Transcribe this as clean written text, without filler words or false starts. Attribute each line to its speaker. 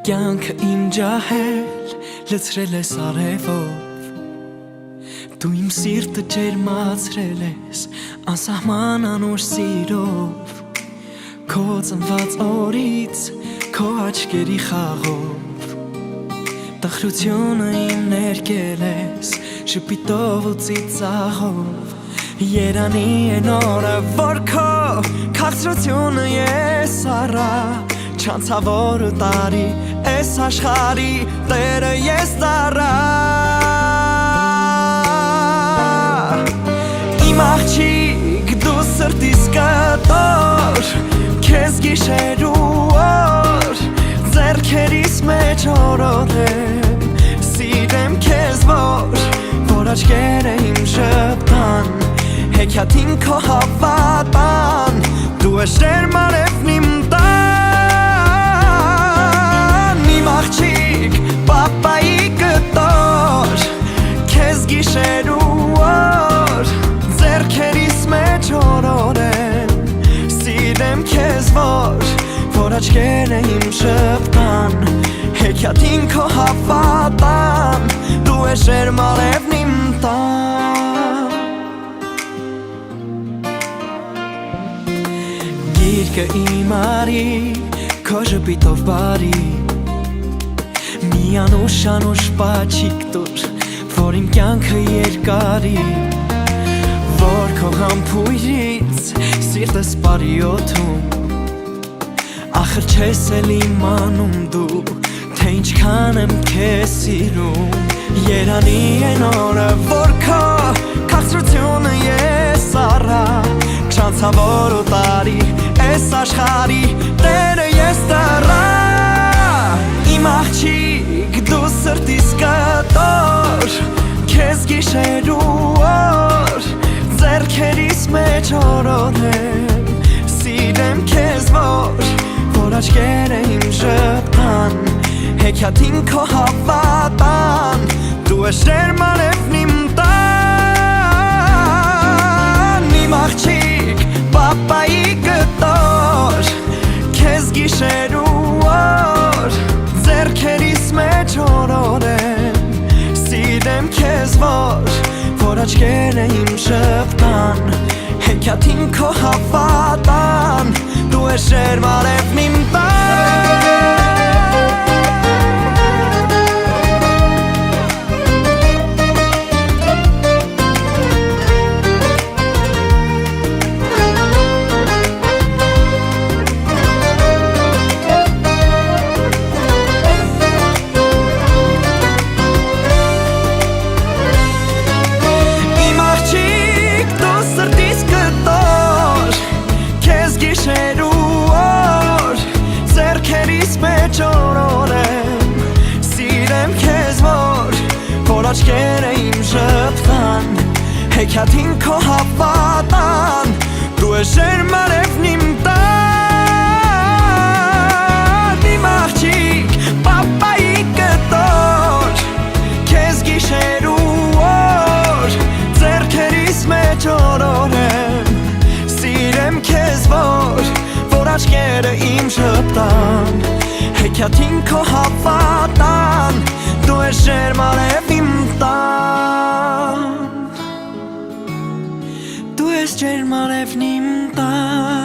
Speaker 1: կյանքը իմ ջահել լցրել ես արևով Դու իմ սիրտը ջերմացրել ես անսահման անուր սիրով Քո ծնված օրից քո աչքերի խաղով Տխրությունը իմ ներկել ես շպիտով ու ծիծաղով Երանի է նորը որ քո քաղցրությունը ես առա Չանցավոր ու տարի ես աշխարի տերը ես դառա Իմ աղջիկ դու սրտիս կտոր Քեզ գիշեր ու օր ձեռքերիս մեջ օրորեմ Սիրեմ քեզ որ աչքերը իմ շպտան Հեքիաթին քո հավատան Դու ես ջերմ արևն իմ տան Իմ աղջիկ պապայի կտոր Քեզ գիշեր ու օր ձեռքերիս մեջ օրորեմ Սիրեմ քեզ որ աչքերը իմ շպտան Հեքիաթին քո հավատան Դու ես ջերմ արևն իմ տան Գիրկը իմ արի քո ժպիտով բարի Մի անուշ պաչիկ տուր որ իմ կյանքը երկարի Որ քո համբույրից սիրտս բարի օդում Ախր չես էլ իմանում դու թե ինչքան եմ քեզ սիրում Երանի է նորը որ քո քաղցրությունը ես առա Չանցավոր ու տարի ես աշխարի տերը ես դառա Իմ աղջիկ դու սրտիս կտոր Քեզ գիշեր ու օր ձեռքերիս մեջ օրորեմ Սիրեմ քեզ որ աչքերը իմ շպտան Հեքիաթին քո հավատան Դու ես ջերմ արևն իմ տան Իմ աղջիկ պապայի կտոր Քեզ գիշեր ու օր ձեռքերիս մեջ օրորեմ Սիրեմ քեզ որ աչքերը իմ շպտան Հեքիաթին քո հավատան Դու ես ջերմ արևն իմ տան Աչքերը իմ շպտան Հեքիաթին քո հավատան Դու ես ջերմ արևն իմ տան Իմ աղջիկ պապայի կտոր Քեզ գիշեր ու օր ձեռքերիս մեջ օրորեմ Սիրեմ քեզ որ աչքերը իմ շպտան Հեքիաթին քո հավատան Դու ես ջերմ արևն իմ տան Դու ես ջերմ արևն իմ տան